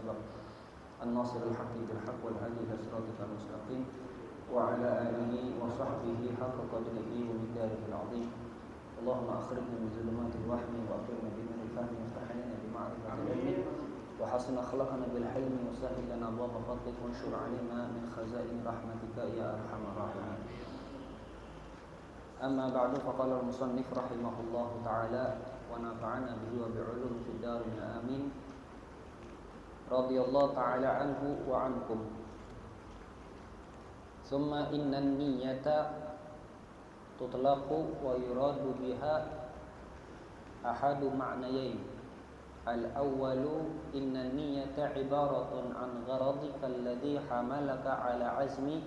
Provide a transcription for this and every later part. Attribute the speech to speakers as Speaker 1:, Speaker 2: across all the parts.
Speaker 1: sabaq an-nasir al-haqqi bil haqq wal hadi ila siratal mustaqim wa ala alihi wa sahbihi haqqa qadrihi wa miqdarihi al-'azim. Allahumma akhrijna min zulumatil wahmi wa akhrijna bi nuril fahmi waftah lana bi ma'rifatil ilmi wa hasin akhlaqana bil hilmi wa sahhil lana abwaaba fadlik wa anshur 'alaina min khazain rahmatika ya arhamar rahimin. Amma ba'du, faqala al-musannif rahimahullahu ta'ala wa nafa'ana bihi wa bi'ulum fid darin amin. Radhiyallahu ta'ala anhu wa ankum. Thumma inna an-niyyata tutlaqu wa yuradu biha ahadu ma'nayayn. Al-awwalu inna an-niyyata ibaratun an gharadika alladhi hamalaka ala azmi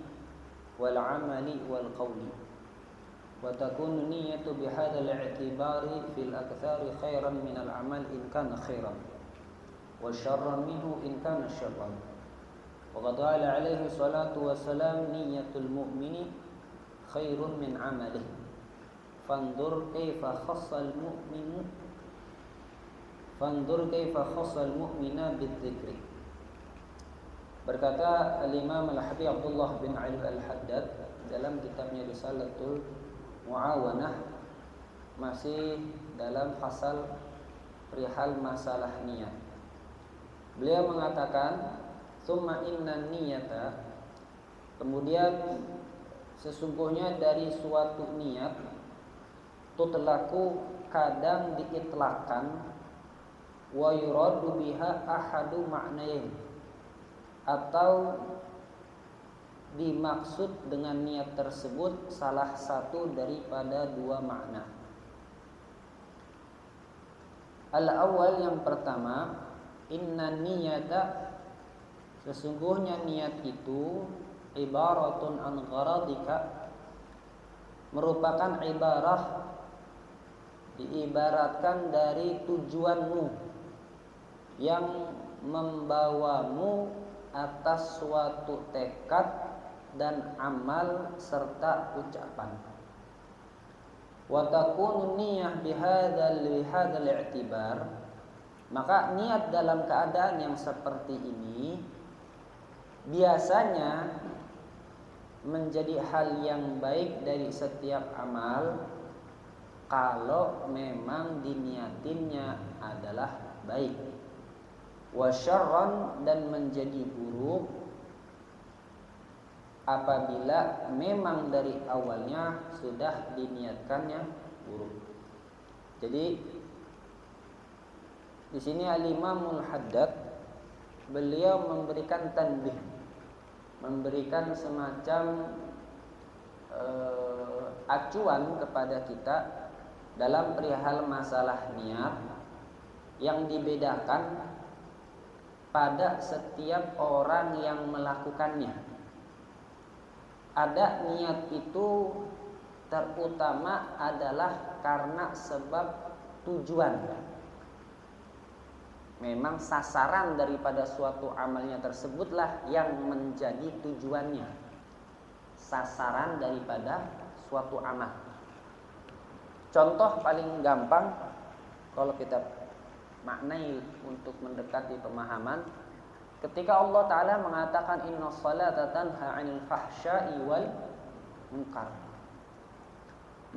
Speaker 1: wal 'amali wal qawli. Wa takunu niyyatu bihadha al-i'tibari fil akthari khairan min al-amal in kana khairan wa syarran minhu in kana syarran. Wa qad qala alaihi salatu wassalam niyyatul mu'mini khairun min 'amalihi fanzur kaifa khassal mu'mina bidzikri. Berkata al-Imam Al-Habib Abdullah bin Ali Al-Haddad dalam kitabnya Risalatul Mu'awanah, masih dalam fasal perihal masalah niat. Beliau mengatakan, "Tsumma inna niyata", kemudian sesungguhnya dari suatu niat, tutlaku kadang diitlakkan, wa yuradu biha ahadu ma'nayn, atau dimaksud dengan niat tersebut salah satu daripada dua makna. Al-awwal, yang pertama, inna niyata, sesungguhnya niat itu ibaratun an gharadika, merupakan ibarah, diibaratkan dari tujuanmu yang membawamu atas suatu tekad dan amal serta ucapan. Wa takunu niyyah bihadzal i'tibar, maka niat dalam keadaan yang seperti ini biasanya menjadi hal yang baik dari setiap amal kalau memang diniatinnya adalah baik. Wa syarran, dan menjadi buruk apabila memang dari awalnya sudah diniatkannya buruk. Jadi di sini Al-Imamul Haddad beliau memberikan tanbih, memberikan semacam acuan kepada kita dalam perihal masalah niat yang dibedakan pada setiap orang yang melakukannya. Ada niat itu terutama adalah karena sebab tujuan. Memang sasaran daripada suatu amalnya tersebutlah yang menjadi tujuannya. Sasaran daripada suatu amal. Contoh paling gampang kalau kita maknai untuk mendekati pemahaman, ketika Allah Ta'ala mengatakan inna salata tanha 'anil fahsya'i wal munkar,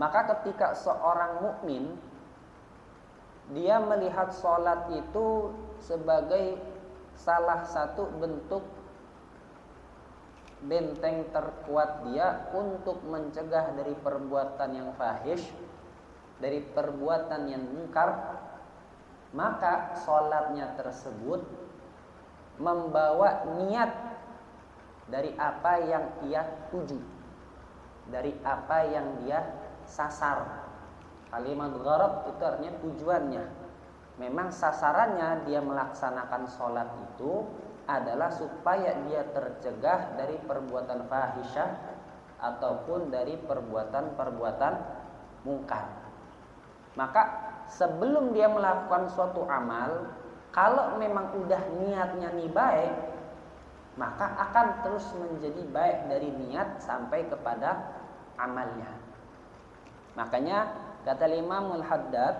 Speaker 1: maka ketika seorang mukmin dia melihat salat itu sebagai salah satu bentuk benteng terkuat dia untuk mencegah dari perbuatan yang fahish, dari perbuatan yang munkar, maka salatnya tersebut membawa niat dari apa yang ia tuju, dari apa yang dia sasar. Kalimat gharad itu artinya tujuannya. Memang sasarannya dia melaksanakan salat itu adalah supaya dia tercegah dari perbuatan fahisyah ataupun dari perbuatan-perbuatan mungkar. Maka sebelum dia melakukan suatu amal, kalau memang udah niatnya nih baik, maka akan terus menjadi baik dari niat sampai kepada amalnya. Makanya kata Imam Al-Haddad,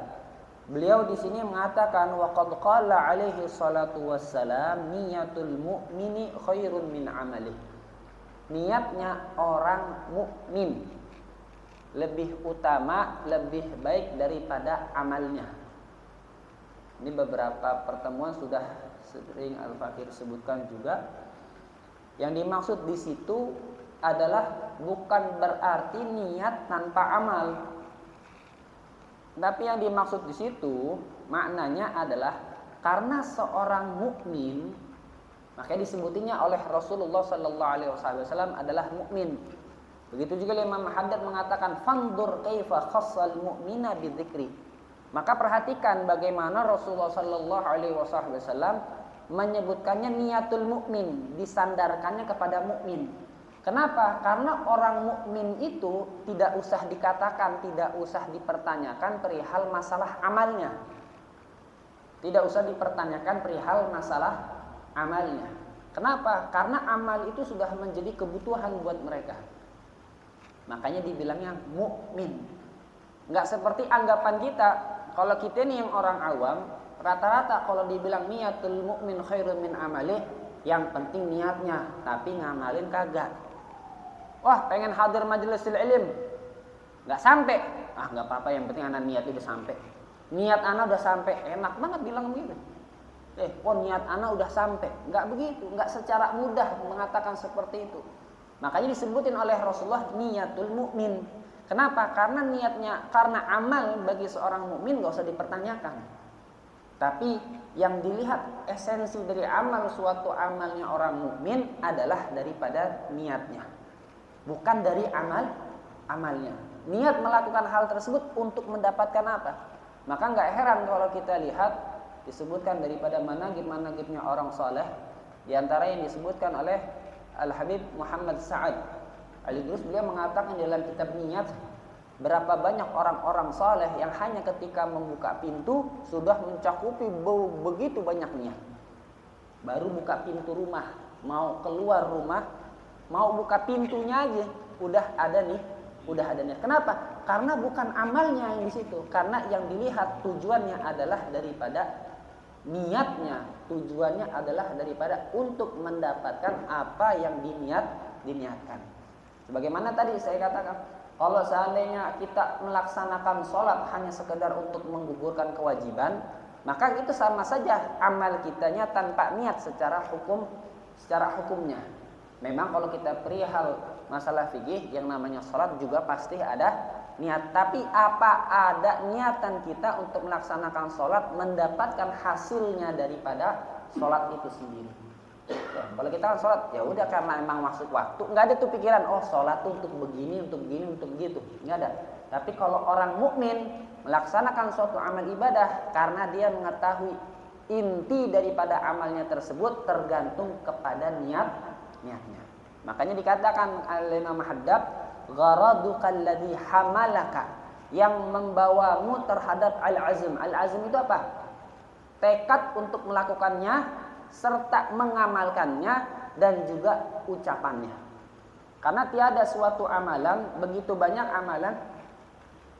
Speaker 1: Beliau di sini mengatakan wa qad qala alaihi salatu wassalam niyatul mu'mini khairun min amalih. Niatnya orang mukmin lebih utama, lebih baik daripada amalnya. Ini beberapa pertemuan sudah sering Al-Fakir sebutkan juga. Yang dimaksud di situ adalah bukan berarti niat tanpa amal. Tapi yang dimaksud di situ maknanya adalah karena seorang mukmin, makanya disebutinya oleh Rasulullah sallallahu alaihi wasallam adalah mukmin. Begitu juga Imam Haddad mengatakan fandur kaifa khassal mu'mina bidzikri. Maka perhatikan bagaimana Rasulullah sallallahu alaihi wasallam menyebutkannya niatul mukmin, disandarkannya kepada mukmin. Kenapa? Karena orang mukmin itu tidak usah dikatakan, tidak usah dipertanyakan perihal masalah amalnya. Tidak usah dipertanyakan perihal masalah amalnya. Kenapa? Karena amal itu sudah menjadi kebutuhan buat mereka. Makanya dibilangnya mukmin. Enggak seperti anggapan kita. Kalau kita nih yang orang awam, rata-rata kalau dibilang niatul mukmin khairun min amalih, yang penting niatnya, tapi ngamalin kagak. Wah, pengen hadir majelisil ilm, nggak sampai. Ah, nggak apa-apa, yang penting anak niat udah sampai. Niat anak udah sampai, enak banget bilang begitu. Niat anak udah sampai, nggak begitu, nggak secara mudah mengatakan seperti itu. Makanya disebutin oleh Rasulullah niatul mukmin. Kenapa? Karena niatnya, karena amal bagi seorang mukmin nggak usah dipertanyakan. Tapi yang dilihat esensi dari amal, suatu amalnya orang mukmin adalah daripada niatnya. Bukan dari amalnya. Niat melakukan hal tersebut untuk mendapatkan apa? Maka nggak heran kalau kita lihat disebutkan daripada manaqib-manaqibnya orang saleh, di antara yang disebutkan oleh Al-Habib Muhammad Sa'ad Al-Idrus, beliau mengatakan dalam kitab Niyat, berapa banyak orang-orang saleh yang hanya ketika membuka pintu sudah mencakupi begitu banyak niat. Baru buka pintu rumah, mau keluar rumah, mau buka pintunya aja udah ada niat. Kenapa? Karena bukan amalnya yang di situ. Karena yang dilihat tujuannya adalah daripada niatnya. Tujuannya adalah daripada untuk mendapatkan apa yang diniatkan. Sebagaimana tadi saya katakan, kalau seandainya kita melaksanakan sholat hanya sekedar untuk menggugurkan kewajiban, maka itu sama saja amal kitanya tanpa niat secara hukumnya. Memang kalau kita perihal masalah fikih yang namanya sholat juga pasti ada niat. Tapi apa ada niatan kita untuk melaksanakan sholat mendapatkan hasilnya daripada sholat itu sendiri? Ya, kalau kita kan sholat ya udah karena memang masuk waktu, nggak ada tuh pikiran sholat tuh untuk begini, untuk begitu, nggak ada. Tapi kalau orang mukmin melaksanakan suatu amal ibadah karena dia mengetahui inti daripada amalnya tersebut tergantung kepada niatnya. Makanya dikatakan oleh Imam Haddad, gharaduka alladhi hamalaka, yang membawamu terhadap al-azm. Al-azm itu apa? Tekad untuk melakukannya serta mengamalkannya dan juga ucapannya. Karena tiada suatu amalan, begitu banyak amalan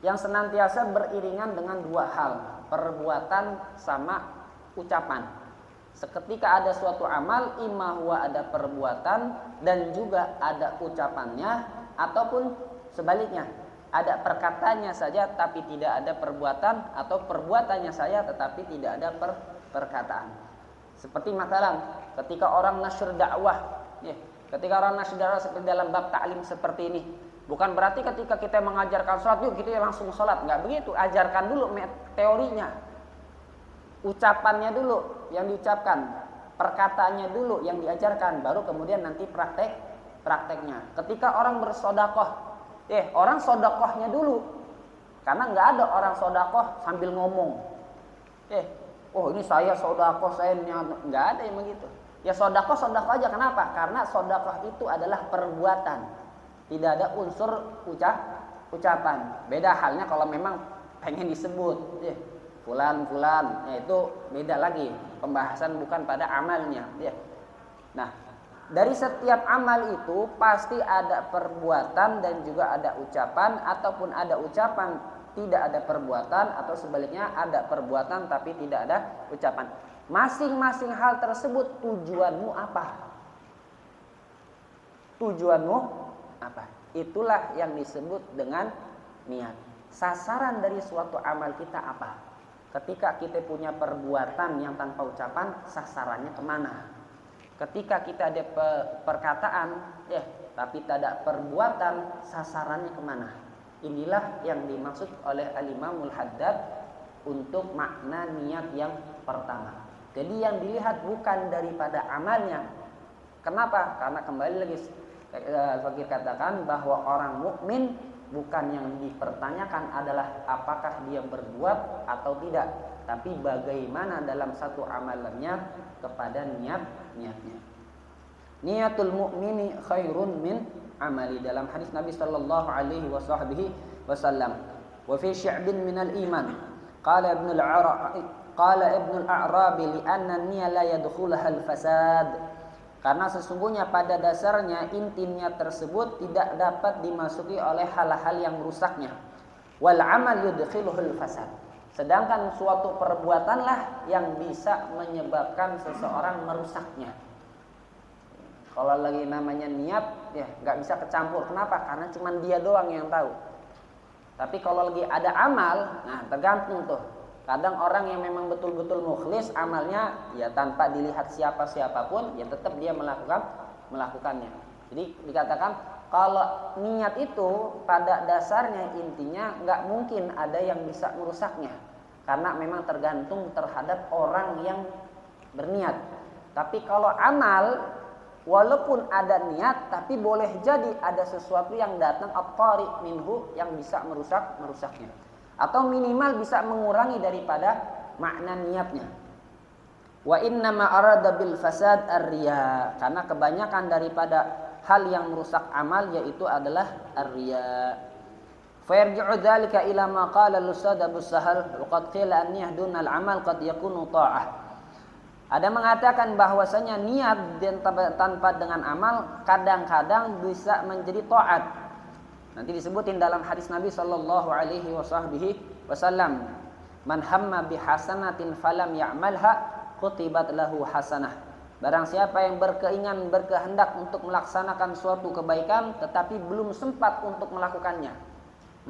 Speaker 1: yang senantiasa beriringan dengan dua hal, perbuatan sama ucapan. Seketika ada suatu amal, imma huwa ada perbuatan dan juga ada ucapannya, ataupun sebaliknya, ada perkataannya saja tapi tidak ada perbuatan, atau perbuatannya saja tetapi tidak ada perkataan. Seperti masalah ketika orang nasyr dakwah, ketika orang nasyr dakwah seperti dalam bab ta'lim seperti ini, bukan berarti ketika kita mengajarkan sholat yuk kita langsung sholat, nggak begitu. Ajarkan dulu teorinya, ucapannya dulu yang diucapkan, perkataannya dulu yang diajarkan, baru kemudian nanti prakteknya. Ketika orang bersodakoh, orang sodakohnya dulu, karena nggak ada orang sodakoh sambil ngomong, ini saya sodakoh, saya nggak ada yang begitu. Ya sodakoh aja. Kenapa? Karena sodakoh itu adalah perbuatan, tidak ada unsur ucapan. Beda halnya kalau memang pengen disebut, fulan, itu beda lagi, pembahasan bukan pada amalnya. Nah, dari setiap amal itu pasti ada perbuatan dan juga ada ucapan, ataupun ada ucapan tidak ada perbuatan, atau sebaliknya ada perbuatan tapi tidak ada ucapan. Masing-masing hal tersebut tujuanmu apa? Tujuanmu apa? Itulah yang disebut dengan niat. Sasaran dari suatu amal kita apa? Ketika kita punya perbuatan yang tanpa ucapan, sasarannya kemana? Ketika kita ada perkataan, tapi tak ada perbuatan, sasarannya kemana? Inilah yang dimaksud oleh Al-Imamul Haddad untuk makna niat yang pertama. Jadi yang dilihat bukan daripada amalnya. Kenapa? Karena kembali lagi Al-Fakir katakan bahwa orang mukmin bukan yang dipertanyakan adalah apakah dia berbuat atau tidak, tapi bagaimana dalam satu amalannya kepada niatnya. Niatul mu'mini khairun min amali, dalam hadis Nabi sallallahu alaihi wasallam. Wa fi sya'bin min al-iman qala ibn al-a'rabi li anna an-niyya la yadkhulaha al-fasad. Karena sesungguhnya pada dasarnya inti niat tersebut tidak dapat dimasuki oleh hal-hal yang merusaknya. Wal amal yudkhiluhul fasad. Sedangkan suatu perbuatanlah yang bisa menyebabkan seseorang merusaknya. Kalau lagi namanya niat, nggak bisa kecampur. Kenapa? Karena cuma dia doang yang tahu. Tapi kalau lagi ada amal, nah tergantung tuh. Kadang orang yang memang betul-betul mukhlis amalnya, ya tanpa dilihat siapapun, ya tetap dia melakukannya. Jadi dikatakan kalau niat itu pada dasarnya intinya nggak mungkin ada yang bisa merusaknya, karena memang tergantung terhadap orang yang berniat. Tapi kalau amal, walaupun ada niat, tapi boleh jadi ada sesuatu yang datang at-tari minhu yang bisa merusaknya. Atau minimal bisa mengurangi daripada makna niatnya. Wa inna ma arada bil fasad ar-riya, karena kebanyakan daripada hal yang merusak amal yaitu adalah ar-riya. Fa yarji'u dzalika ila ma qala al-ustadz Abu Sahal wa qad qila an-niyyah duna al-amal qad yakunu ta'ah. Ada mengatakan bahwasanya niat tanpa dengan amal kadang-kadang bisa menjadi taat. Nanti disebutin dalam hadis Nabi sallallahu alaihi wasallam, man hamma bihasanatin falam ya'malha kutibat lahu hasanah. Barang siapa yang berkehendak untuk melaksanakan suatu kebaikan tetapi belum sempat untuk melakukannya,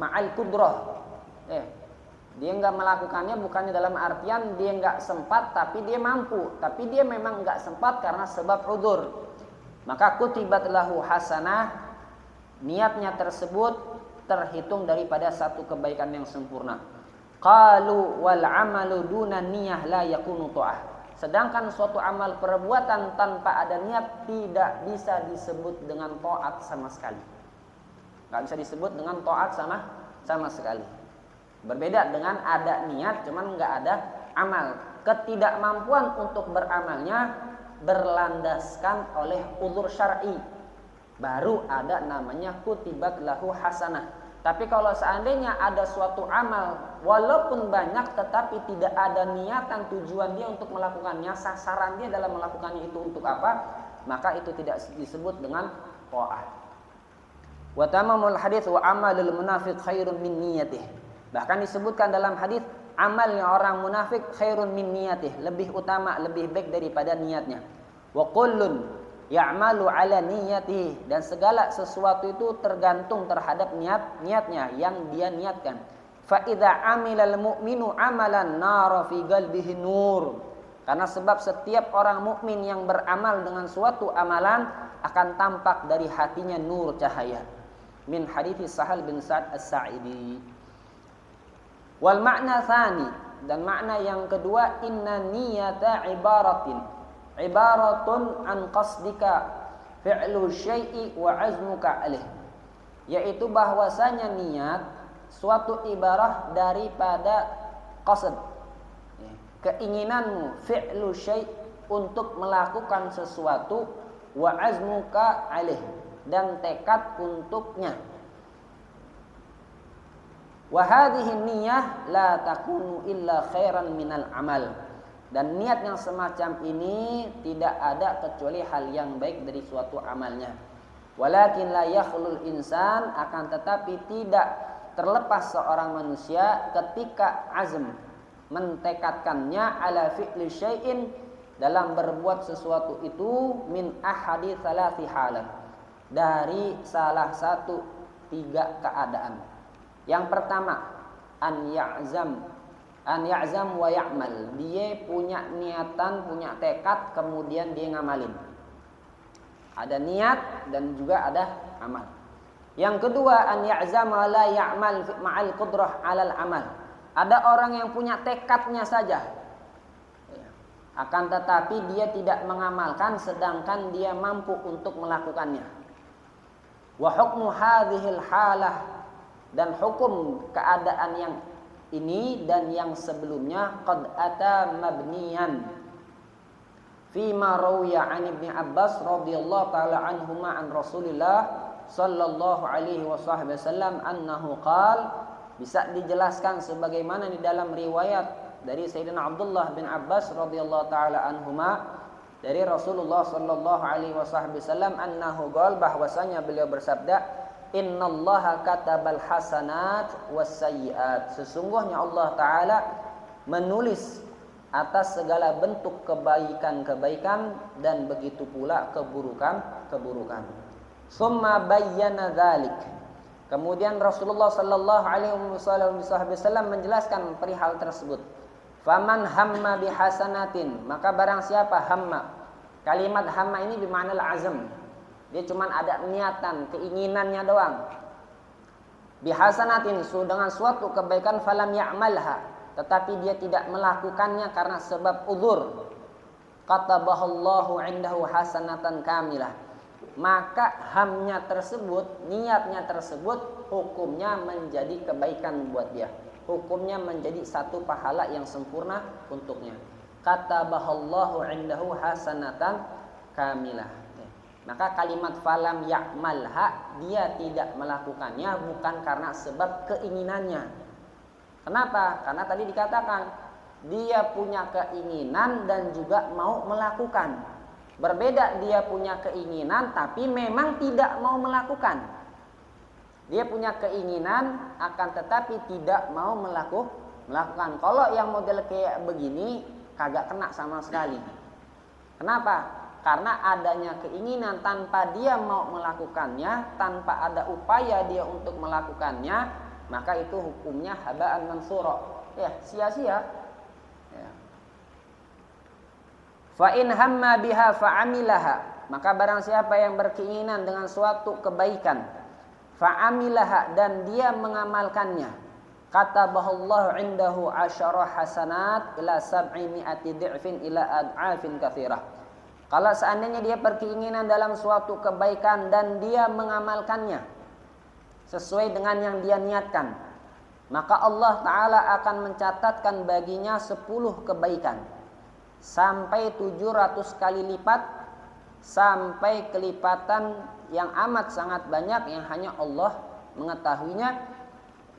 Speaker 1: ma'al qudrah. Dia enggak melakukannya bukannya dalam artian dia enggak sempat, tapi dia mampu, tapi dia memang enggak sempat karena sebab udzur. Maka kutibat lahu hasanah, niatnya tersebut terhitung daripada satu kebaikan yang sempurna. Qalu wal amalu duna niyyah la yakunu ta'ah. Sedangkan suatu amal perbuatan tanpa ada niat tidak bisa disebut dengan taat sama sekali. Enggak bisa disebut dengan taat sama sekali. Berbeda dengan ada niat cuman enggak ada amal. Ketidakmampuan untuk beramalnya berlandaskan oleh uzur syar'i. Baru ada namanya kutibat lahu hasanah. Tapi kalau seandainya ada suatu amal walaupun banyak tetapi tidak ada niatan tujuan dia untuk melakukannya, sasaran dia dalam melakukannya itu untuk apa, maka itu tidak disebut dengan ta'ah. Wa tamamul hadits wa amalul munafiq khairun min niyatih. Bahkan disebutkan dalam hadis amalnya orang munafik khairun min niyatih, lebih utama, lebih baik daripada niatnya. Wa kullun ya'malu ala niyatihi, dan segala sesuatu itu tergantung terhadap niatnya yang dia niatkan. Fa idza amilal mu'minu amalan nara fi qalbihi nur. Karena sebab setiap orang mukmin yang beramal dengan suatu amalan akan tampak dari hatinya nur, cahaya. Min hadithi Sahal bin Sa'ad As-Sa'idi. Wal makna tsani, dan makna yang kedua, inna niyata ibaratun an qasdika fi'lu syai'i wa azmuka alaih. Yaitu bahwasanya niat suatu ibarah daripada qasd, keinginanmu, fi'lu syai' untuk melakukan sesuatu, wa azmuka alaih, dan tekad untuknya. Wa hadhihi niyyah la takunu illa khairan minal amal. Dan niat yang semacam ini tidak ada kecuali hal yang baik dari suatu amalnya. Walakin la yakhlul insan, akan tetapi tidak terlepas seorang manusia ketika azm mentekadkannya ala fi'li syai'in dalam berbuat sesuatu itu min ahadi thalathi halat, dari salah satu 3 keadaan. Yang pertama, an ya'zam wa ya'mal. Dia punya niatan, punya tekad, kemudian dia ngamalin. Ada niat dan juga ada amal. Yang kedua, an ya'zam wa la ya'mal ma'al qudrah 'alal amal. Ada orang yang punya tekadnya saja, akan tetapi dia tidak mengamalkan sedangkan dia mampu untuk melakukannya. Wa hukmu hadhil halah, dan hukum keadaan yang ini dan yang sebelumnya qad ata mabniyan fi ma rawiya an Ibnu Abbas radhiyallahu taala anhuma an Rasulillah sallallahu alaihi wasallam annahu qala, bisa dijelaskan sebagaimana di dalam riwayat dari Sayyidina Abdullah bin Abbas radhiyallahu taala anhuma dari Rasulullah sallallahu alaihi wasallam annahu qala, bahwasanya beliau bersabda, innallaha katabal hasanat wassayyiat. Sesungguhnya Allah taala menulis atas segala bentuk kebaikan-kebaikan dan begitu pula keburukan-keburukan. Summa bayyana dzalik. Kemudian Rasulullah sallallahu alaihi wasallam menjelaskan perihal tersebut. Faman hamma bihasanatin, maka barang siapa hamma. Kalimat hamma ini bermakna al-azm. Dia cuma ada niatan, keinginannya doang. Bihasanatin, dengan suatu kebaikan, falam ya'malha, tetapi dia tidak melakukannya karena sebab uzur. Katabahallahu indahu hasanatan kamilah. Maka hamnya tersebut, niatnya tersebut, hukumnya menjadi kebaikan buat dia. Hukumnya menjadi satu pahala yang sempurna untuknya. Katabahallahu indahu hasanatan kamilah. Maka kalimat falam ya'malha, dia tidak melakukannya bukan karena sebab keinginannya. Kenapa? Karena tadi dikatakan dia punya keinginan dan juga mau melakukan. Berbeda, dia punya keinginan tapi memang tidak mau melakukan. Dia punya keinginan akan tetapi tidak mau melakukan. Kalau yang model kayak begini kagak kena sama sekali. Kenapa? Karena adanya keinginan tanpa dia mau melakukannya, tanpa ada upaya dia untuk melakukannya, maka itu hukumnya haba'an mansura. Ya, sia-sia. Ya. Fa in hamma biha fa'amilaha, maka barang siapa yang berkeinginan dengan suatu kebaikan, fa'amilaha, dan dia mengamalkannya, katabahallahu indahu asyara hasanat ila 700 di'fin ila ad'afin katsirah. Kalau seandainya dia berkeinginan dalam suatu kebaikan dan dia mengamalkannya sesuai dengan yang dia niatkan, maka Allah Ta'ala akan mencatatkan baginya 10 kebaikan sampai 700 kali lipat, sampai kelipatan yang amat sangat banyak yang hanya Allah mengetahuinya.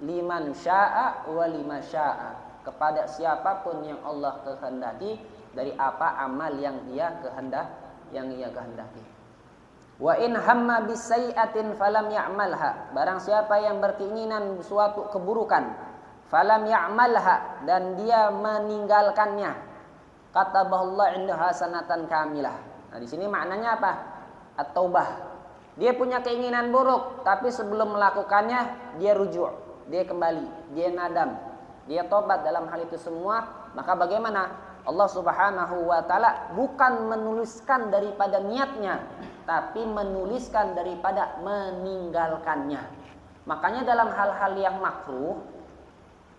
Speaker 1: Liman sya'a wa lima sya'a, kepada siapapun yang Allah kehendaki dari apa amal yang ia kehendaki. Wa in hamma bisayyi'atin falam ya'malha, barang siapa yang berkeinginan suatu keburukan, falam ya'malha, dan dia meninggalkannya, katabahallahu indahu hasanatan kamilah. Nah, di sini maknanya apa? At-taubah. Dia punya keinginan buruk, tapi sebelum melakukannya dia rujuk, dia kembali, dia nadam, dia tobat dalam hal itu semua. Maka bagaimana? Allah Subhanahu wa taala bukan menuliskan daripada niatnya, tapi menuliskan daripada meninggalkannya. Makanya dalam hal-hal yang makruh,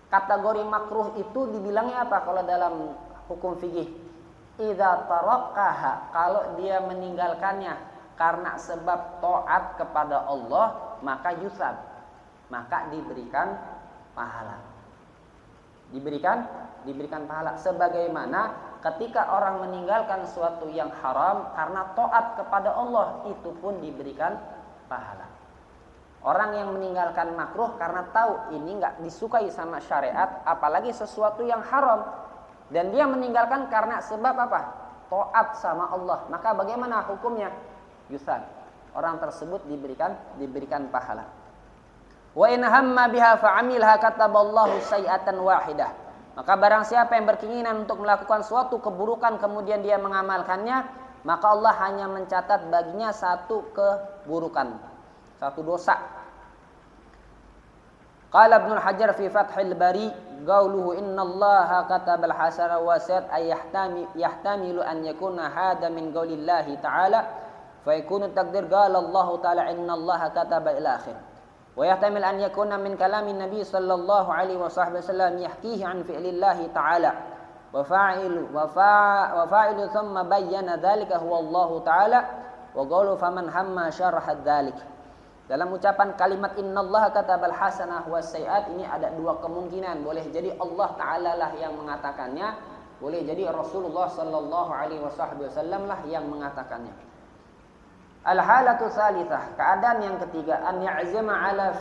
Speaker 1: kategori makruh itu dibilangnya apa kalau dalam hukum fikih? Idza tarakaha, kalau dia meninggalkannya karena sebab taat kepada Allah, maka yusab, maka diberikan pahala. Diberikan pahala. Sebagaimana ketika orang meninggalkan suatu yang haram karena taat kepada Allah, itu pun diberikan pahala. Orang yang meninggalkan makruh karena tahu ini enggak disukai sama syariat, apalagi sesuatu yang haram, dan dia meninggalkan karena sebab apa? Taat sama Allah, maka bagaimana hukumnya? Yusab. Orang tersebut diberikan pahala. Wa in hamma biha fa'amilha kataballahu sayyi'atan wahidah. Maka barang siapa yang berkeinginan untuk melakukan suatu keburukan kemudian dia mengamalkannya, maka Allah hanya mencatat baginya satu keburukan, satu dosa. Qala Ibnu Hajar fi Fathil Bari, qauluhu innallaha katabal hasana wa sayat ay yahtamilu an yakuna hada min qaulillahi ta'ala fa yakunu taqdir qala Allah ta'ala innallaha kataba ila akhir. Wa yahtamil an yakuna min kalamin Nabi sallallahu alaihi wasallam yahkihi an fi'lillahi ta'ala wa fa'ilu thumma bayyana dhalika huwa Allah ta'ala wa qawlu faman hamma syaraha dhalik. Dalam ucapan kalimat innallaha katabal hasanah was sayyi'at ini ada dua kemungkinan. Boleh jadi Allah Ta'ala lah yang mengatakannya, boleh jadi Rasulullah sallallahu alaihi wasallam lah yang mengatakannya. Al-halatu tsalitsah, keadaan yang ketiga, an ya'zama ala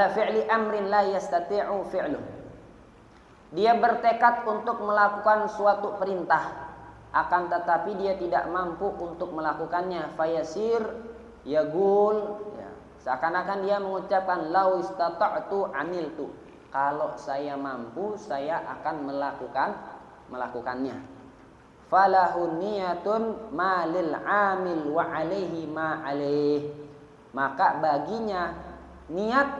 Speaker 1: fi'li amrin la yastati'u fi'luh. Dia bertekad untuk melakukan suatu perintah, akan tetapi dia tidak mampu untuk melakukannya. Fayasir yagul, ya, seakan-akan dia mengucapkan lau istata'tu amiltu, kalau saya mampu saya akan melakukannya. Falahu niyatun malil amil wa alaihi ma alaih, maka baginya niat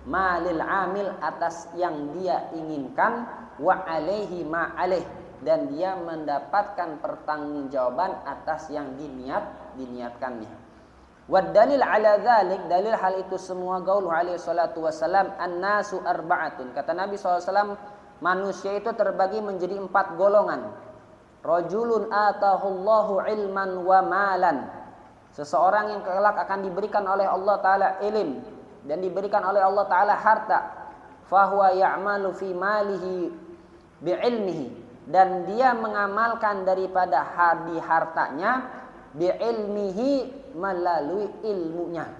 Speaker 1: malil amil atas yang dia inginkan, wa alaihi ma alaih, dan dia mendapatkan pertanggungjawaban atas yang diniatkannya. Wad dalil ala dzalik, dalil hal itu semua qaulu alaihi salatu wasalam annasu arba'atun. Kata Nabi SAW, manusia itu terbagi menjadi 4 golongan. Rajulun atahullahu ilman wa malan. Seseorang yang kelak akan diberikan oleh Allah Ta'ala ilm dan diberikan oleh Allah Ta'ala harta. Fahuwa ya'malu fi malihi bi'ilmihi, dan dia mengamalkan daripada hartanya bi'ilmihi, melalui ilmunya.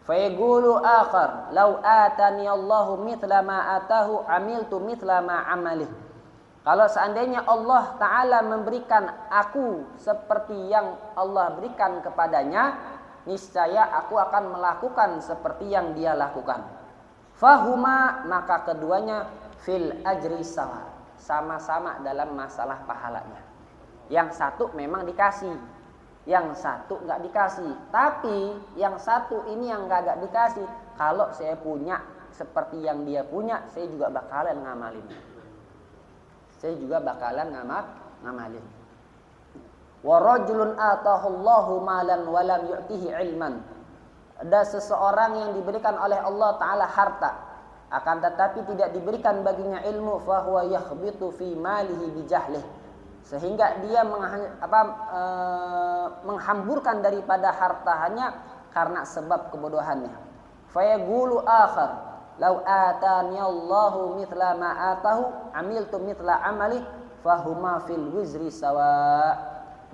Speaker 1: Fayaqulu akhar law atani Allahu mithla ma atahu amiltu mithla ma amalih. Kalau seandainya Allah Ta'ala memberikan aku seperti yang Allah berikan kepadanya, niscaya aku akan melakukan seperti yang dia lakukan. Fahuma, maka keduanya fil ajri sawa, sama-sama dalam masalah pahalanya. Yang satu memang dikasih, yang satu nggak dikasih. Tapi yang satu ini yang nggak dikasih, kalau saya punya seperti yang dia punya, saya juga bakalan ngamalin. Ngamalin. Wa rajulun atahullahu malan wa lam yu'tihi ilman. Ada seseorang yang diberikan oleh Allah Ta'ala harta, akan tetapi tidak diberikan baginya ilmu, fahuwa yakhbitu fi malihi bijahlih, sehingga dia menghamburkan daripada hartanya karena sebab kebodohannya. Fayaqulu akhar lau atani Allahu mithla ma atahu amiltu mithla amali fahuma fil wizri sawa.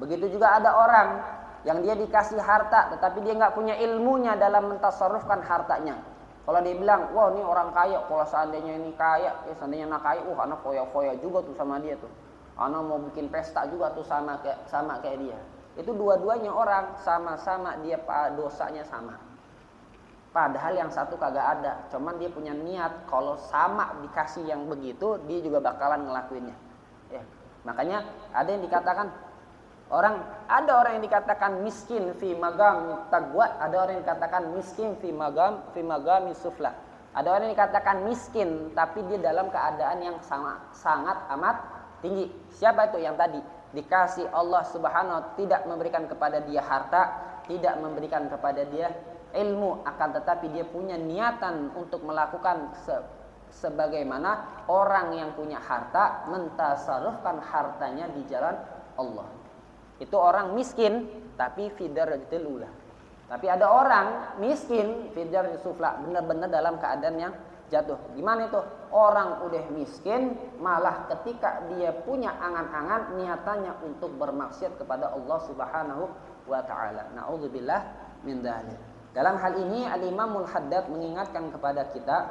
Speaker 1: Begitu juga ada orang yang dia dikasih harta tetapi dia nggak punya ilmunya dalam mentasarrufkan hartanya. Kalau dia bilang, wah ini orang kaya, kalau seandainya ini kaya, seandainya anak kaya, anak foya-foya juga tuh sama dia tuh. Anak mau bikin pesta juga tuh sama kayak dia. Itu dua-duanya orang sama-sama dia dosanya sama. Padahal yang satu kagak ada, cuman dia punya niat kalau sama dikasih yang begitu, dia juga bakalan ngelakuinnya. Ya. Makanya ada yang dikatakan ada orang yang dikatakan miskin fi magam taqwa, ada orang yang dikatakan miskin fi magami sufla. Ada orang yang dikatakan miskin tapi dia dalam keadaan yang sangat amat tinggi. Siapa itu yang tadi? Dikasih Allah Subhanahu wa ta'ala, tidak memberikan kepada dia harta, tidak memberikan kepada dia ilmu, akan tetapi dia punya niatan untuk melakukan sebagaimana orang yang punya harta mentasarrufkan hartanya di jalan Allah. Itu orang miskin tapi fi darajatil ula. Tapi ada orang miskin fi darajatil sufla, benar-benar dalam keadaan yang jatuh. Gimana itu? Orang udah miskin malah ketika dia punya angan-angan niatannya untuk bermaksiat kepada Allah Subhanahu wa ta'ala. Na'udzubillah min dzalik. Dalam hal ini Al-Imamul Haddad mengingatkan kepada kita,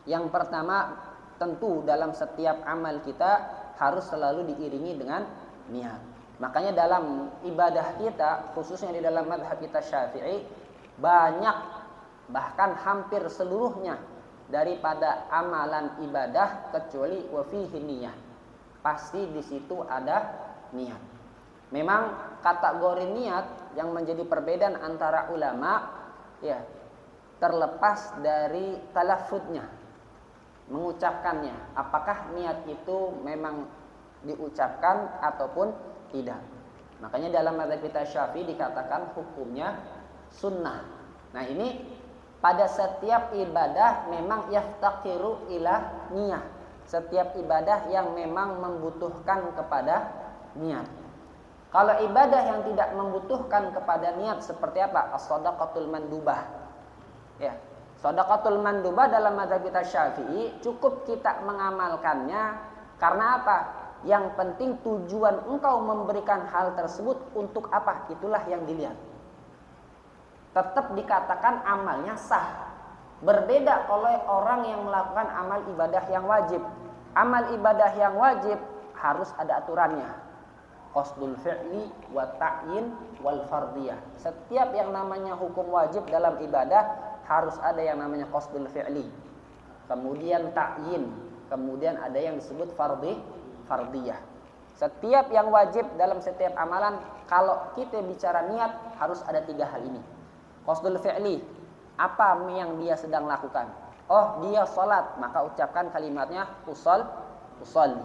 Speaker 1: yang pertama tentu dalam setiap amal kita harus selalu diiringi dengan niat. Makanya dalam ibadah kita, khususnya di dalam mazhab kita Syafi'i, banyak, bahkan hampir seluruhnya daripada amalan ibadah kecuali wa fihi niyah. Pasti di situ ada niat. Memang kategori niat yang menjadi perbedaan antara ulama ya terlepas dari talaffuznya, mengucapkannya. Apakah niat itu memang diucapkan ataupun tidak. Makanya dalam mazhab kita Syafi'i dikatakan hukumnya sunnah. Nah ini pada setiap ibadah memang yaftaqiru ila niyah. Setiap ibadah yang memang membutuhkan kepada niat. Kalau ibadah yang tidak membutuhkan kepada niat seperti apa? As-shadaqatul mandubah. Ya, shadaqatul mandubah dalam mazhab kita Syafi'i cukup kita mengamalkannya karena apa? Yang penting tujuan engkau memberikan hal tersebut untuk apa? Itulah yang dilihat. Tetap dikatakan amalnya sah. Berbeda oleh orang yang melakukan amal ibadah yang wajib. Amal ibadah yang wajib harus ada aturannya. Qasdul fi'li wa ta'yin wal fardiyah. Setiap yang namanya hukum wajib dalam ibadah harus ada yang namanya qasdul fi'li. Kemudian ta'yin, kemudian ada yang disebut fardiyah. Setiap yang wajib dalam setiap amalan, kalau kita bicara niat harus ada 3 hal ini. Qasdul fi'li, apa yang dia sedang lakukan? Oh, dia salat, maka ucapkan kalimatnya usolli.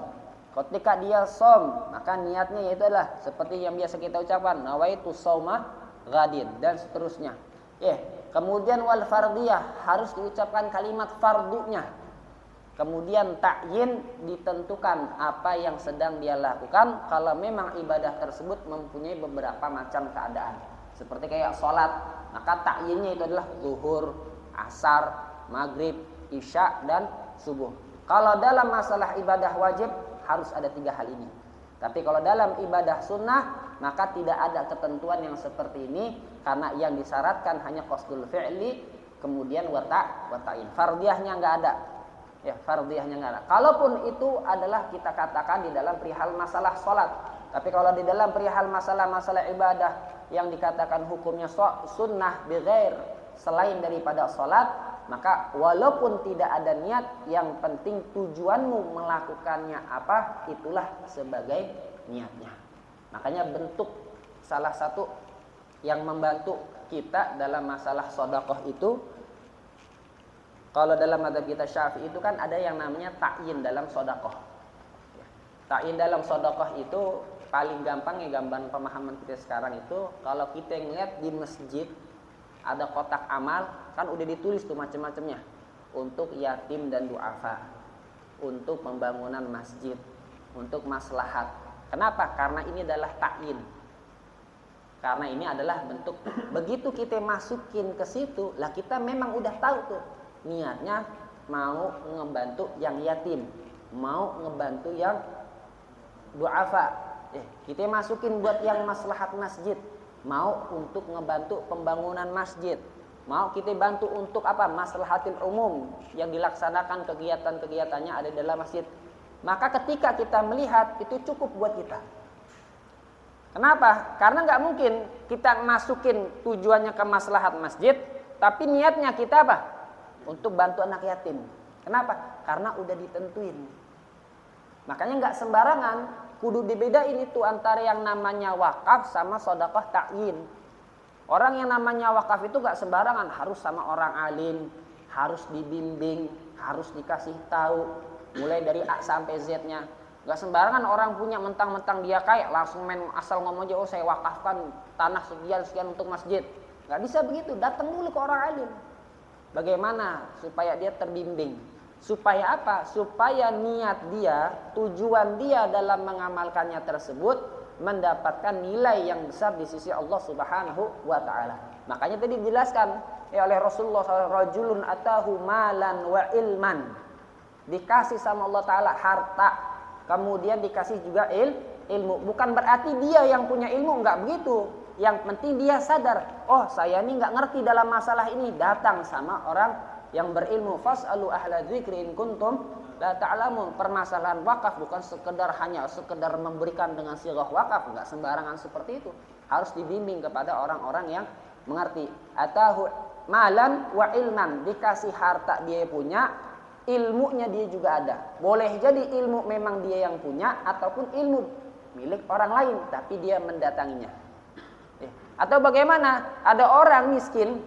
Speaker 1: Ketika dia som, maka niatnya yaitu adalah seperti yang biasa kita ucapkan, nawaitu shauma ghadin dan seterusnya. Kemudian wal fardiyah, harus diucapkan kalimat fardunya. Kemudian ta'yin, ditentukan apa yang sedang dia lakukan kalau memang ibadah tersebut mempunyai beberapa macam keadaan. Seperti kayak sholat, maka ta'yinnya itu adalah zuhur, asar, maghrib, isya, dan subuh. Kalau dalam masalah ibadah wajib harus ada 3 hal ini. Tapi kalau dalam ibadah sunnah maka tidak ada ketentuan yang seperti ini karena yang disyaratkan hanya qasdul fi'li kemudian wata'in. Fardiyahnya enggak ada. Ya, fardiyahnya enggak ada. Kalaupun itu adalah kita katakan di dalam perihal masalah salat. Tapi kalau di dalam perihal masalah ibadah yang dikatakan hukumnya sunnah bighair selain daripada salat, maka walaupun tidak ada niat, yang penting tujuanmu melakukannya apa, itulah sebagai niatnya. Makanya bentuk salah satu yang membantu kita dalam masalah sedekah itu, kalau dalam mazhab kita Syafi'i itu kan ada yang namanya ta'yin dalam sedekah. Ta'yin dalam sedekah itu paling gampang ya, gambaran pemahaman kita sekarang itu, kalau kita ngeliat di masjid ada kotak amal, kan udah ditulis tuh macam-macamnya. Untuk yatim dan du'afa, untuk pembangunan masjid, untuk maslahat. Kenapa? Karena ini adalah ta'yin. Karena ini adalah bentuk, begitu kita masukin ke situ, lah kita memang udah tahu tuh niatnya mau ngebantu yang yatim, mau ngebantu yang du'afa. Kita masukin buat yang maslahat masjid, mau untuk ngebantu pembangunan masjid, mau kita bantu untuk apa? Maslahatil umum yang dilaksanakan kegiatan-kegiatannya ada di dalam masjid. Maka ketika kita melihat itu cukup buat kita. Kenapa? Karena nggak mungkin kita masukin tujuannya ke maslahat masjid, tapi niatnya kita apa? Untuk bantu anak yatim. Kenapa? Karena udah ditentuin. Makanya nggak sembarangan. Kudu dibedain itu antara yang namanya wakaf sama sedekah ta'yin. Orang yang namanya wakaf itu gak sembarangan, harus sama orang alim, harus dibimbing, harus dikasih tahu mulai dari A sampai Z-nya. Gak sembarangan orang punya mentang-mentang dia kaya langsung main asal ngomong aja, oh saya wakafkan tanah sekian untuk masjid. Gak bisa begitu, datang dulu ke orang alim. Bagaimana supaya dia terbimbing? Supaya apa? Supaya niat dia, tujuan dia dalam mengamalkannya tersebut mendapatkan nilai yang besar di sisi Allah Subhanahu wa taala. Makanya tadi dijelaskan oleh Rasulullah SAW, rajulun atahu malan wa ilman. Dikasih sama Allah taala harta, kemudian dikasih juga ilmu. Bukan berarti dia yang punya ilmu, enggak begitu. Yang penting dia sadar, oh saya ini enggak ngerti dalam masalah ini, datang sama orang yang berilmu. Fas'alu ahla dzikri in kuntum la ta'lamun. Permasalahan wakaf bukan hanya sekedar memberikan dengan sighah wakaf, enggak sembarangan seperti itu. Harus dibimbing kepada orang-orang yang Mengerti? Atahu malan wa ilman, dikasih harta dia punya, ilmunya dia juga ada. Boleh jadi ilmu memang dia yang punya, ataupun ilmu milik orang lain tapi dia mendatanginya. Atau bagaimana? Ada orang miskin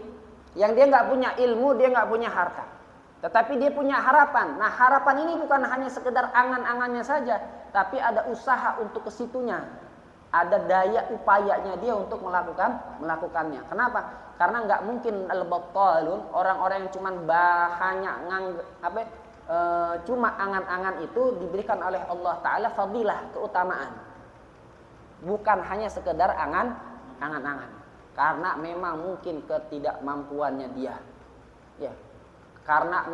Speaker 1: yang dia nggak punya ilmu, dia nggak punya harta, tetapi dia punya harapan. Nah, harapan ini bukan hanya sekedar angan-angannya saja, tapi ada usaha untuk ke situnya. Ada daya upayanya dia untuk melakukannya. Kenapa? Karena nggak mungkin al-battalun, orang-orang yang cuma cuma angan-angan itu diberikan oleh Allah Ta'ala fadilah, keutamaan. Bukan hanya sekedar angan-angan. Karena memang mungkin ketidakmampuannya dia. Ya. Karena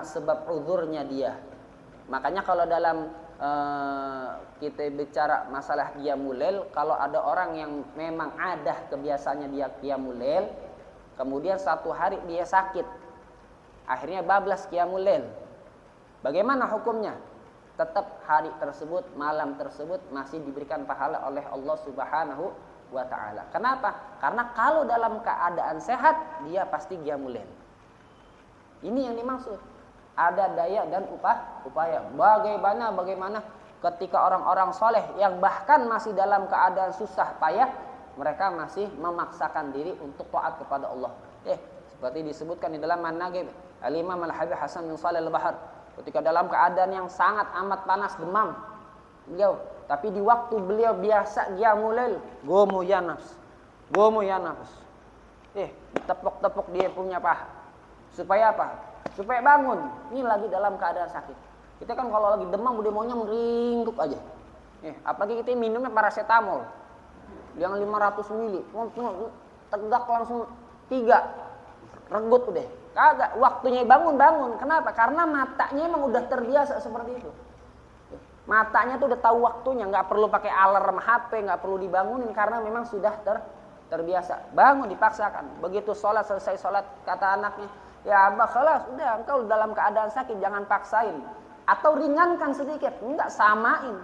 Speaker 1: sebab uzurnya dia. Makanya kalau dalam kita bicara masalah qiyamul lail, kalau ada orang yang memang ada kebiasaannya dia qiyamul lail, kemudian satu hari dia sakit, akhirnya bablas qiyamul lail, bagaimana hukumnya? Tetap hari tersebut, malam tersebut masih diberikan pahala oleh Allah Subhanahu wa ta'ala. Kenapa? Karena kalau dalam keadaan sehat, dia pasti qiyamul lail. Ini yang dimaksud. Ada daya dan upaya. Bagaimana ketika orang-orang soleh yang bahkan masih dalam keadaan susah payah, mereka masih memaksakan diri untuk taat kepada Allah. Seperti disebutkan di dalam Manaqib Al-Imam Al-Habib Hasan bin Shalih Al-Bahar, ketika dalam keadaan yang sangat amat panas, demam beliau, tapi di waktu beliau biasa qiyamul lail, gomo ya nafs. Tepuk-tepuk dia punya paha. Supaya apa? Supaya bangun. Ini lagi dalam keadaan sakit. Kita kan kalau lagi demam udah maunya meringkuk aja. Apalagi kita minumnya paracetamol yang 500 mili, tegak langsung 3, regut udah. Kagak, waktunya bangun. Kenapa? Karena matanya emang udah terbiasa seperti itu. Matanya tuh udah tahu waktunya, nggak perlu pakai alarm HP, nggak perlu dibangunin karena memang sudah terbiasa. Bangun dipaksakan. Begitu sholat, selesai sholat, kata anaknya, ya Abah, khalas, udah engkau dalam keadaan sakit, jangan paksain. Atau ringankan sedikit, enggak, samain.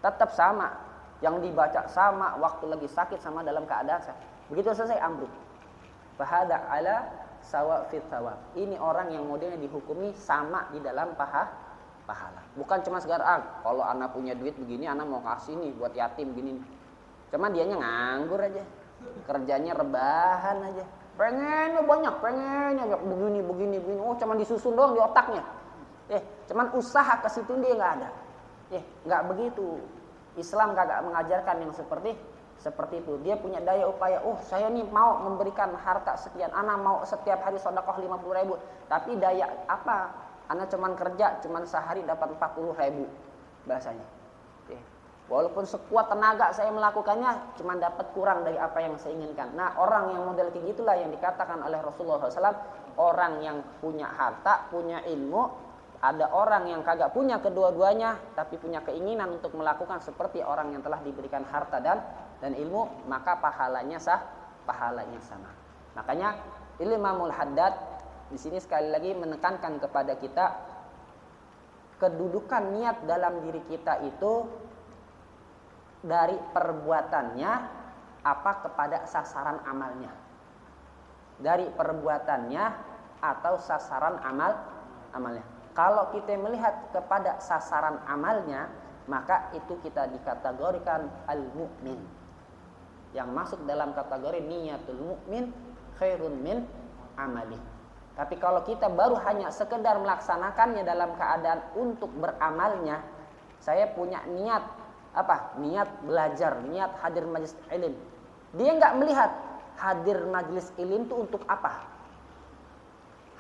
Speaker 1: Tetap sama. Yang dibaca sama, waktu lagi sakit sama dalam keadaan sakit. Begitu selesai, ambruk. Fahada ala sawa fit thawab. Ini orang yang modelnya dihukumi sama di dalam pahala. Bukan cuma sekedar, kalau anak punya duit begini, anak mau kasih nih buat yatim gini. Cuma dianya nganggur aja. Kerjanya rebahan aja. Pengennya banyak begini. Oh, cuman disusun doang di otaknya. Cuman usaha ke situ dia nggak ada. Nggak begitu. Islam kagak mengajarkan yang seperti itu. Dia punya daya upaya. Oh, saya nih mau memberikan harta sekian. Anak mau setiap hari sedekah 50.000. Tapi daya apa? Anak cuman kerja, cuman sehari dapat 40.000 bahasanya. Walaupun sekuat tenaga saya melakukannya, cuma dapat kurang dari apa yang saya inginkan. Nah, orang yang model kayak gitulah yang dikatakan oleh Rasulullah SAW, orang yang punya harta, punya ilmu. Ada orang yang kagak punya kedua-duanya, tapi punya keinginan untuk melakukan seperti orang yang telah diberikan harta dan ilmu, maka pahalanya sama. Makanya Imamul Haddad di sini sekali lagi menekankan kepada kita kedudukan niat dalam diri kita itu dari perbuatannya apa kepada sasaran amalnya. Dari perbuatannya atau sasaran amalnya. Kalau kita melihat kepada sasaran amalnya, maka itu kita dikategorikan al-mu'min. Yang masuk dalam kategori niyatul mu'min khairun min amali. Tapi kalau kita baru hanya sekedar melaksanakannya dalam keadaan untuk beramalnya, saya punya niat apa? Niat belajar, niat hadir majelis ilmu. Dia nggak melihat hadir majelis ilmu itu untuk apa?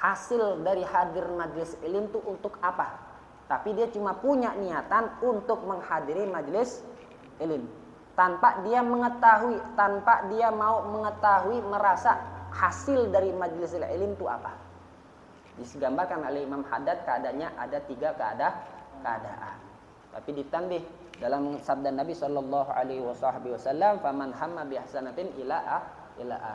Speaker 1: Hasil dari hadir majelis ilmu itu untuk apa? Tapi dia cuma punya niatan untuk menghadiri majelis ilmu. Tanpa dia mengetahui, tanpa dia mau mengetahui, merasa hasil dari majelis ilmu itu apa. Digambarkan oleh Imam Haddad keadaannya ada 3 keadaan. Tapi ditambah dalam sabda Nabi Shallallahu Alaihi Wasallam, "Faman hamma bihasanatin ila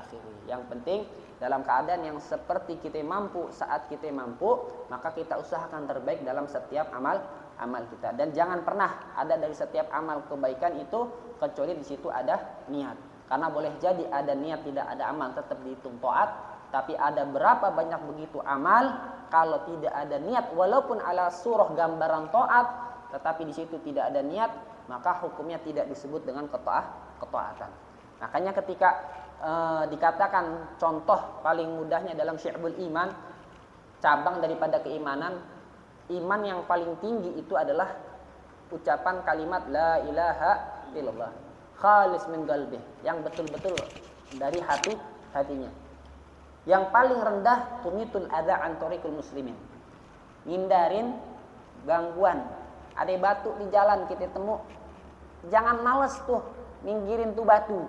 Speaker 1: akhiri." Yang penting dalam keadaan yang seperti kita mampu, saat kita mampu, maka kita usahakan terbaik dalam setiap amal kita. Dan jangan pernah ada dari setiap amal kebaikan itu kecuali di situ ada niat. Karena boleh jadi ada niat tidak ada amal tetap dihitung taat, tapi ada berapa banyak begitu amal kalau tidak ada niat walaupun ala surah gambaran taat, tetapi di situ tidak ada niat, maka hukumnya tidak disebut dengan ketaatan. Makanya ketika dikatakan contoh paling mudahnya dalam Syu'abul Iman, cabang daripada keimanan, iman yang paling tinggi itu adalah ucapan kalimat la ilaha illallah khalis min qalbih, yang betul-betul dari hatinya. Yang paling rendah tumitul adza an tariqul muslimin, ngindarin gangguan. Ada batu di jalan kita temu, jangan males tuh minggirin tuh batu.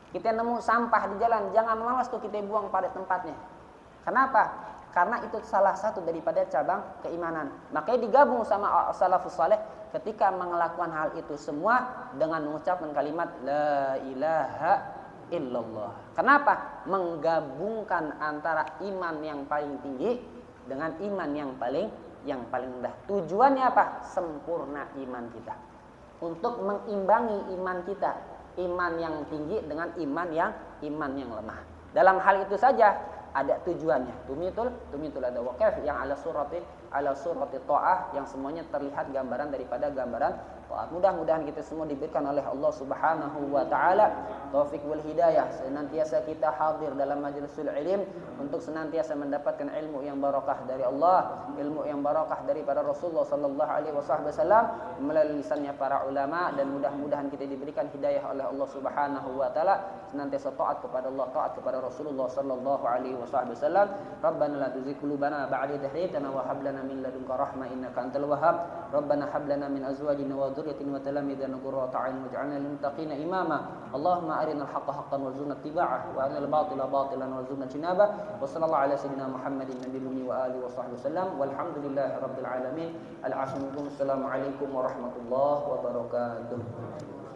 Speaker 1: Kita nemu sampah di jalan, jangan malas tuh kita buang pada tempatnya. Kenapa? Karena itu salah satu daripada cabang keimanan. Makanya digabung sama salafus saleh ketika melakukan hal itu semua dengan mengucapkan kalimat la ilaha illallah. Kenapa? Menggabungkan antara iman yang paling tinggi dengan iman yang paling rendah. Tujuannya apa? Sempurna iman kita. Untuk mengimbangi iman kita, iman yang tinggi dengan iman yang lemah. Dalam hal itu saja ada tujuannya. Tumitul ada waqaf yang ala surati ta'ah, yang semuanya terlihat gambaran daripada gambaran taat. Mudah-mudahan kita semua diberikan oleh Allah Subhanahu wa taala taufik wal hidayah, senantiasa kita hadir dalam majlisul ilm untuk senantiasa mendapatkan ilmu yang barakah dari Allah, ilmu yang barakah daripada Rasulullah sallallahu alaihi wasallam melalui lisannya para ulama, dan mudah-mudahan kita diberikan hidayah oleh Allah Subhanahu wa taala senantiasa taat kepada Allah, taat kepada Rasulullah sallallahu alaihi wasallam. Rabbana la tuzigh qulubana ba'da idh hadaytana wa hab lana min ladunka rahmah innaka antal wahhab. Rabbana hab lana min azwajina wa dhurriyyatina wa talamidana qurrata a'yun waj'alna lil muttaqina imama. Allahumma arinal haqqa haqqan warzuqna ittiba'ah wa arinal batila batilan warzuqna ijtinabah. Wa sallallahu ala sayyidina Muhammadin nabiyil ummi wa alihi wa sahbihi wasallam. Walhamdulillahi rabbil alamin. Assalamu alaikum warahmatullahi wabarakatuh.